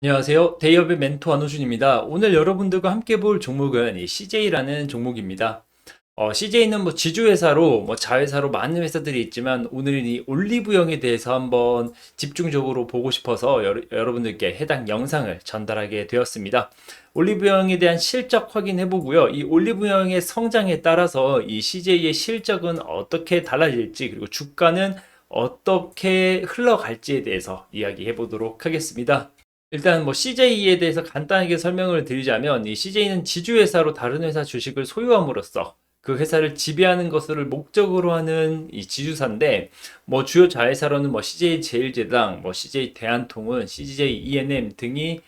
안녕하세요. 데이업의 멘토 안호준입니다. 오늘 여러분들과 함께 볼 종목은 이 CJ라는 종목입니다. CJ는 뭐 지주회사로, 자회사로 많은 회사들이 있지만 오늘은 이 올리브영에 대해서 한번 집중적으로 보고 싶어서 여러분들께 해당 영상을 전달하게 되었습니다. 올리브영에 대한 실적 확인해 보고요. 이 올리브영의 성장에 따라서 이 CJ의 실적은 어떻게 달라질지, 그리고 주가는 어떻게 흘러갈지에 대해서 이야기해 보도록 하겠습니다. 일단 뭐 CJ에 대해서 간단하게 설명을 드리자면, 이 CJ는 지주회사로 다른 회사 주식을 소유함으로써 그 회사를 지배하는 것을 목적으로 하는 이 지주사인데, 뭐 주요 자회사로는 뭐 CJ 제일제당, 뭐 CJ 대한통운, CJ ENM 등이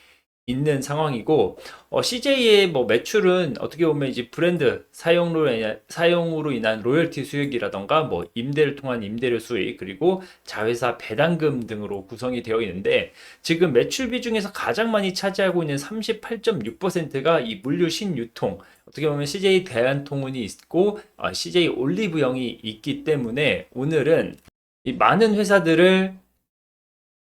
있는 상황이고, CJ의 뭐 매출은 어떻게 보면 이제 브랜드 사용으로 인한 로열티 수익이라던가 뭐 임대를 통한 임대료 수익, 그리고 자회사 배당금 등으로 구성이 되어 있는데, 지금 매출 비중에서 가장 많이 차지하고 있는 38.6%가 이 물류 신유통, 어떻게 보면 CJ 대한통운이 있고 CJ 올리브영이 있기 때문에, 오늘은 이 많은 회사들을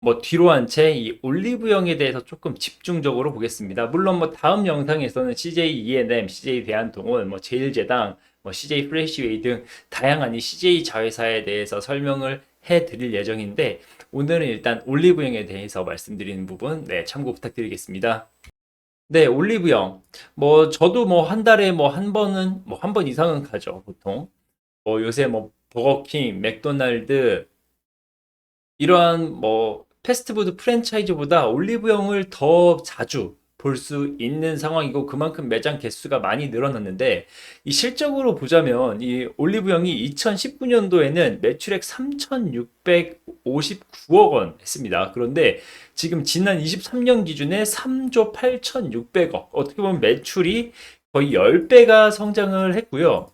뭐 뒤로 한 채 이 올리브영에 대해서 조금 집중적으로 보겠습니다. 물론 뭐 다음 영상에서는 CJ ENM, CJ 대한통운, 뭐 제일제당, 뭐 CJ 프레시웨이 등 다양한 이 CJ 자회사에 대해서 설명을 해 드릴 예정인데, 오늘은 일단 올리브영에 대해서 말씀드리는 부분, 참고 부탁드리겠습니다. 네, 올리브영. 뭐 저도 뭐 한 달에 뭐 한 번은 뭐 한 번 이상은 가죠, 보통. 뭐 요새 뭐 버거킹, 맥도날드 이러한 뭐 패스트푸드 프랜차이즈보다 올리브영을 더 자주 볼 수 있는 상황이고, 그만큼 매장 개수가 많이 늘어났는데, 이 실적으로 보자면 이 올리브영이 2019년도에는 매출액 3,659억 원 했습니다. 그런데 지금 지난 23년 기준에 3조 8,600억, 어떻게 보면 매출이 거의 10배가 성장을 했고요.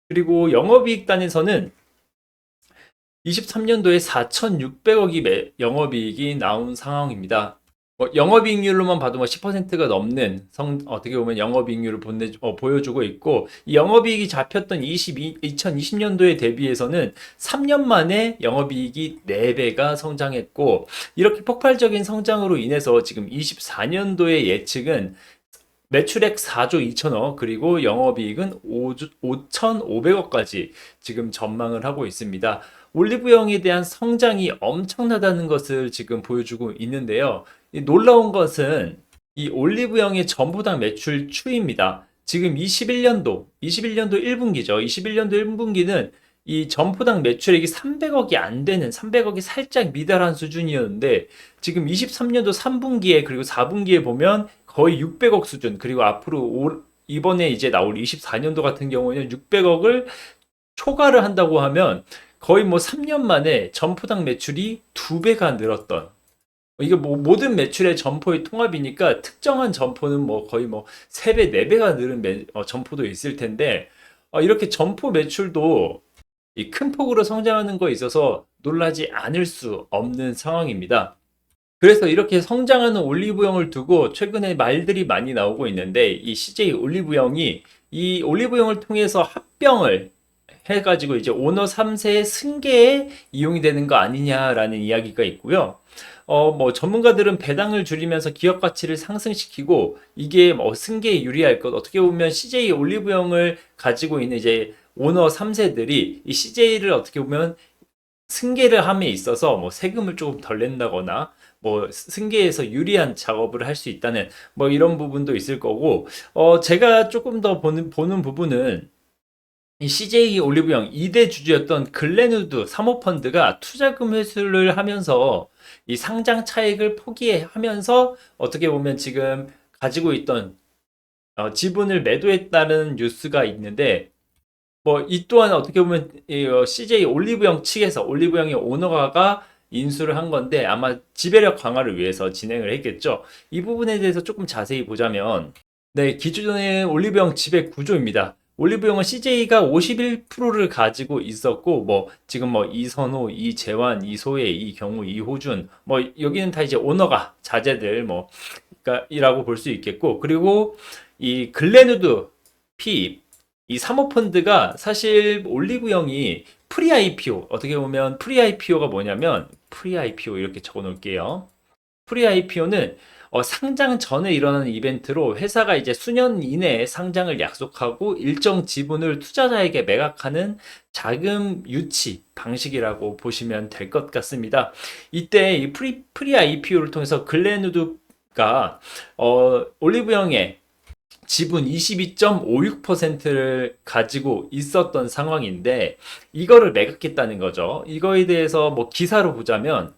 그리고 영업이익 단에서는 23년도에 4,600억이 영업이익이 나온 상황입니다. 뭐 영업이익률로만 봐도 뭐 10%가 넘는 어떻게 보면 영업이익률을 보여주고 있고, 이 영업이익이 잡혔던 2020년도에 대비해서는 3년 만에 영업이익이 4배가 성장했고, 이렇게 폭발적인 성장으로 인해서 지금 24년도의 예측은 매출액 4조 2천억, 그리고 영업이익은 5,500억까지 지금 전망을 하고 있습니다. 올리브영에 대한 성장이 엄청나다는 것을 지금 보여주고 있는데요. 이 놀라운 것은 이 올리브영의 전부당 매출 추이입니다. 지금 21년도 1분기죠. 21년도 1분기는 이 점포당 매출액이 300억이 안 되는, 300억이 살짝 미달한 수준이었는데, 지금 23년도 3분기에 그리고 4분기에 보면 거의 600억 수준, 그리고 앞으로 이번에 이제 나올 24년도 같은 경우에는 600억을 초과를 한다고 하면 거의 뭐 3년 만에 점포당 매출이 2배가 늘었던, 이게 뭐 모든 매출의 점포의 통합이니까 특정한 점포는 뭐 거의 뭐 3배, 4배가 늘은 점포도 있을 텐데, 이렇게 점포 매출도 이 큰 폭으로 성장하는 거에 있어서 놀라지 않을 수 없는 상황입니다. 그래서 이렇게 성장하는 올리브영을 두고 최근에 말들이 많이 나오고 있는데, 이 CJ 올리브영이 이 올리브영을 통해서 합병을 해가지고 이제 오너 3세의 승계에 이용이 되는 거 아니냐라는 이야기가 있고요. 뭐 전문가들은 배당을 줄이면서 기업 가치를 상승시키고, 이게 뭐 승계에 유리할 것, 어떻게 보면 CJ 올리브영을 가지고 있는 이제 오너 3세들이 이 CJ를 어떻게 보면 승계를 함에 있어서 뭐 세금을 조금 덜 낸다거나, 뭐 승계에서 유리한 작업을 할 수 있다는 뭐 이런 부분도 있을 거고, 제가 조금 더 보는 부분은 이 CJ 올리브영 2대 주주였던 글렌우드 사모펀드가 투자금 회수를 하면서 이 상장 차익을 포기하면서 어떻게 보면 지금 가지고 있던 지분을 매도했다는 뉴스가 있는데, 뭐 이 또한 어떻게 보면 이 CJ 올리브영 측에서, 올리브영의 오너가 인수를 한 건데 아마 지배력 강화를 위해서 진행을 했겠죠. 이 부분에 대해서 조금 자세히 보자면, 네, 기존의 올리브영 지배 구조입니다. 올리브영은 CJ가 51%를 가지고 있었고, 뭐 지금 뭐 이선호, 이재환, 이소혜, 이경우, 이호준, 뭐 여기는 다 이제 오너가 자제들 뭐 이라고 볼 수 있겠고, 그리고 이 글렌우드 피, 이 사모펀드가 사실 올리브영이 프리 IPO, 어떻게 보면 프리 IPO가 뭐냐면, 프리 IPO 이렇게 적어 놓을게요. 프리 IPO는 상장 전에 일어나는 이벤트로 회사가 이제 수년 이내에 상장을 약속하고 일정 지분을 투자자에게 매각하는 자금 유치 방식이라고 보시면 될 것 같습니다. 이때 이 프리 IPO를 통해서 글렌우드가 올리브영의 지분 22.56%를 가지고 있었던 상황인데 이거를 매각했다는 거죠. 이거에 대해서 뭐 기사로 보자면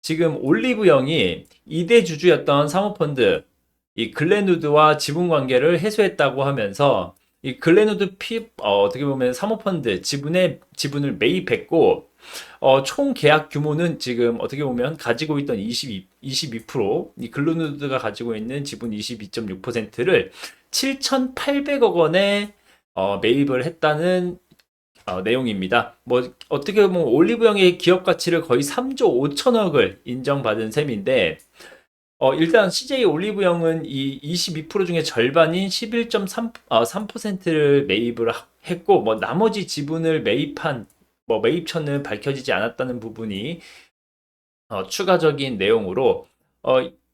지금 올리브영이 2대 주주였던 사모펀드 이 글렌우드와 지분 관계를 해소했다고 하면서 이 글렌우드 어떻게 보면 사모펀드 지분을 매입했고 총 계약 규모는 지금 어떻게 보면 가지고 있던 22%이 글렌우드가 가지고 있는 지분 22.6%를 7,800억 원에 매입을 했다는 내용입니다. 뭐 어떻게 보면 올리브영의 기업 가치를 거의 3조 5천억을 인정받은 셈인데 일단 CJ 올리브영은 이 22% 중에 절반인 11.3%를 매입을 했고 뭐 나머지 지분을 매입한 뭐 매입처는 밝혀지지 않았다는 부분이 추가적인 내용으로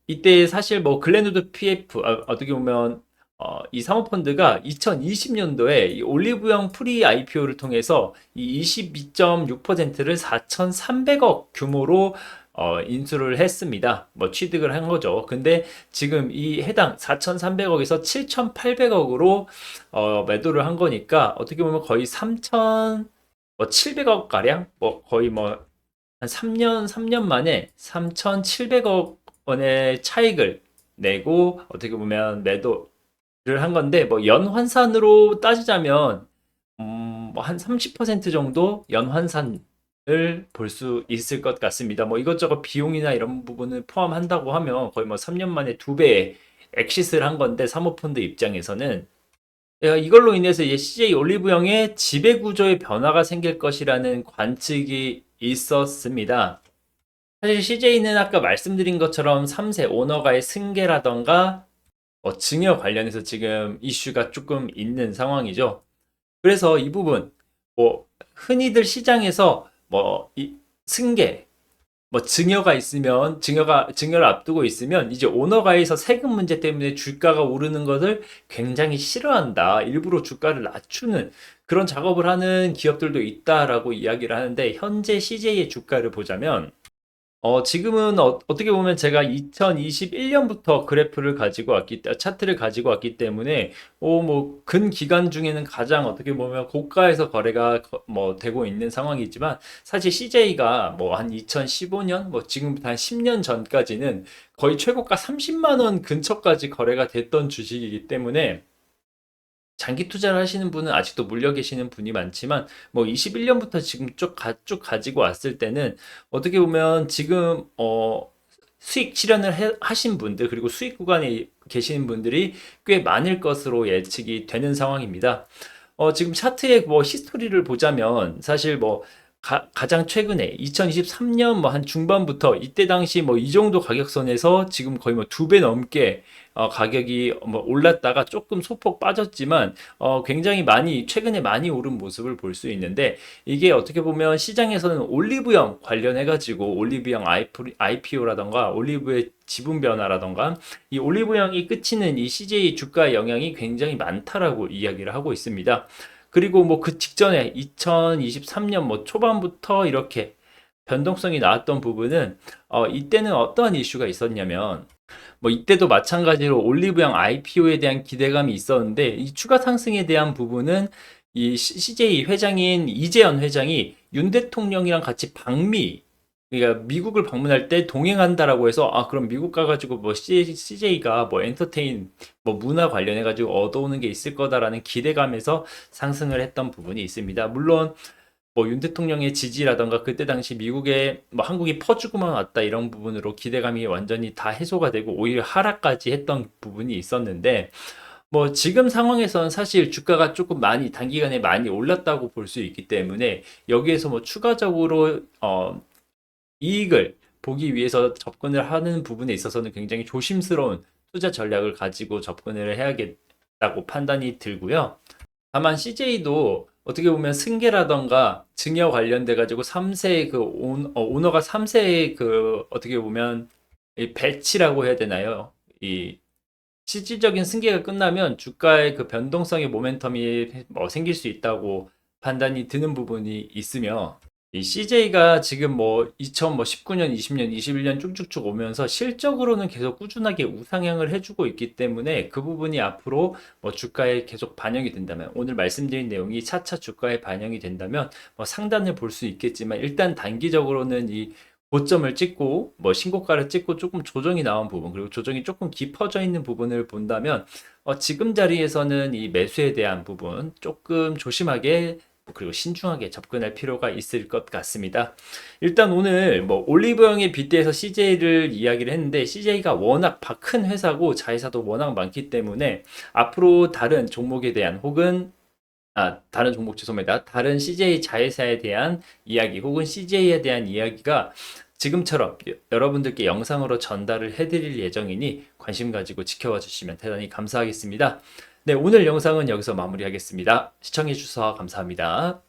이때 사실 뭐 글렌우드 PF 어떻게 보면 이 사모펀드가 2020년도에 이 올리브영 프리 IPO를 통해서 이 22.6%를 4,300억 규모로 인수를 했습니다. 뭐 취득을 한 거죠. 근데 지금 이 해당 4,300억에서 7,800억으로 매도를 한 거니까 어떻게 보면 거의 3,700억 가량 뭐 거의 뭐 한 3년 만에 3,700억 원의 차익을 내고 어떻게 보면 매도를 한 건데 뭐 연환산으로 따지자면 뭐한 30% 정도 연환산을 볼 수 있을 것 같습니다. 뭐 이것저것 비용이나 이런 부분을 포함한다고 하면 거의 뭐 3년 만에 2배의 엑시스를 한 건데 사모펀드 입장에서는 이걸로 인해서 이제 CJ 올리브영의 지배 구조의 변화가 생길 것이라는 관측이 있었습니다. 사실 CJ는 아까 말씀드린 것처럼 3세 오너가의 승계라던가 증여 관련해서 지금 이슈가 조금 있는 상황이죠. 그래서 이 부분 뭐 흔히들 시장에서 뭐 이 승계 뭐 증여가 있으면 증여를 앞두고 있으면 이제 오너가에서 세금 문제 때문에 주가가 오르는 것을 굉장히 싫어한다. 일부러 주가를 낮추는 그런 작업을 하는 기업들도 있다라고 이야기를 하는데 현재 CJ의 주가를 보자면 지금은 떻게 보면 제가 2021년부터 그래프를 가지고 차트를 가지고 왔기 때문에, 뭐, 근 기간 중에는 가장 어떻게 보면 고가에서 거래가 뭐 되고 있는 상황이지만, 사실 CJ가 뭐 한 2015년, 뭐 지금부터 한 10년 전까지는 거의 최고가 30만 원 근처까지 거래가 됐던 주식이기 때문에, 장기 투자를 하시는 분은 아직도 물려 계시는 분이 많지만 뭐 21년부터 지금 쭉 가지고 왔을 때는 어떻게 보면 지금 수익 실현을 하신 분들 그리고 수익 구간에 계시는 분들이 꽤 많을 것으로 예측이 되는 상황입니다. 지금 차트의 뭐 히스토리를 보자면 사실 뭐 가장 최근에 2023년 뭐 한 중반부터 이때 당시 뭐 이 정도 가격선에서 지금 거의 뭐 2배 넘게 가격이 뭐 올랐다가 조금 소폭 빠졌지만 굉장히 많이 최근에 많이 오른 모습을 볼 수 있는데 이게 어떻게 보면 시장에서는 올리브영 관련해 가지고 올리브영 IPO라던가 올리브의 지분 변화라던가 이 올리브영이 끝이는 이 CJ 주가 영향이 굉장히 많다라고 이야기를 하고 있습니다. 그리고 뭐 그 직전에 2023년 뭐 초반부터 이렇게 변동성이 나왔던 부분은 이때는 어떠한 이슈가 있었냐면 뭐 이때도 마찬가지로 올리브영 IPO에 대한 기대감이 있었는데 이 추가 상승에 대한 부분은 이 CJ 회장인 이재현 회장이 윤 대통령이랑 같이 그러니까 미국을 방문할 때 동행한다라고 해서 그럼 미국 가가지고 뭐 CJ가 뭐 엔터테인 뭐 문화 관련해 가지고 얻어오는 게 있을 거다라는 기대감에서 상승을 했던 부분이 있습니다. 물론 뭐 윤 대통령의 지지라던가 그때 당시 미국에 뭐 한국이 퍼주고만 왔다 이런 부분으로 기대감이 완전히 다 해소가 되고 오히려 하락까지 했던 부분이 있었는데 뭐 지금 상황에서는 사실 주가가 조금 많이 단기간에 많이 올랐다고 볼 수 있기 때문에 여기에서 뭐 추가적으로 이익을 보기 위해서 접근을 하는 부분에 있어서는 굉장히 조심스러운 투자 전략을 가지고 접근을 해야겠다고 판단이 들고요. 다만 CJ도 어떻게 보면 승계라던가 증여 관련돼 가지고 3세 오너가 3세 어떻게 보면 이 배치라고 해야 되나요? 이 실질적인 승계가 끝나면 주가의 그 변동성의 모멘텀이 생길 수 있다고 판단이 드는 부분이 있으며 이 CJ가 지금 2019년, 20년, 21년 쭉쭉쭉 오면서 실적으로는 계속 꾸준하게 우상향을 해주고 있기 때문에 그 부분이 앞으로 주가에 계속 반영이 된다면 오늘 말씀드린 내용이 차차 주가에 반영이 된다면 상단을 볼 수 있겠지만 일단 단기적으로는 이 고점을 찍고 신고가를 찍고 조금 조정이 나온 부분 그리고 조정이 조금 깊어져 있는 부분을 본다면 지금 자리에서는 이 매수에 대한 부분 조금 조심하게 그리고 신중하게 접근할 필요가 있을 것 같습니다. 일단 오늘 올리브영에 빗대서 CJ를 이야기를 했는데 CJ가 워낙 큰 회사고 자회사도 워낙 많기 때문에 앞으로 다른 종목에 대한 혹은 다른 종목 죄송합니다. 다른 CJ 자회사에 대한 이야기 혹은 CJ에 대한 이야기가 지금처럼 여러분들께 영상으로 전달을 해드릴 예정이니 관심 가지고 지켜봐 주시면 대단히 감사하겠습니다. 네, 오늘 영상은 여기서 마무리하겠습니다. 시청해 주셔서 감사합니다.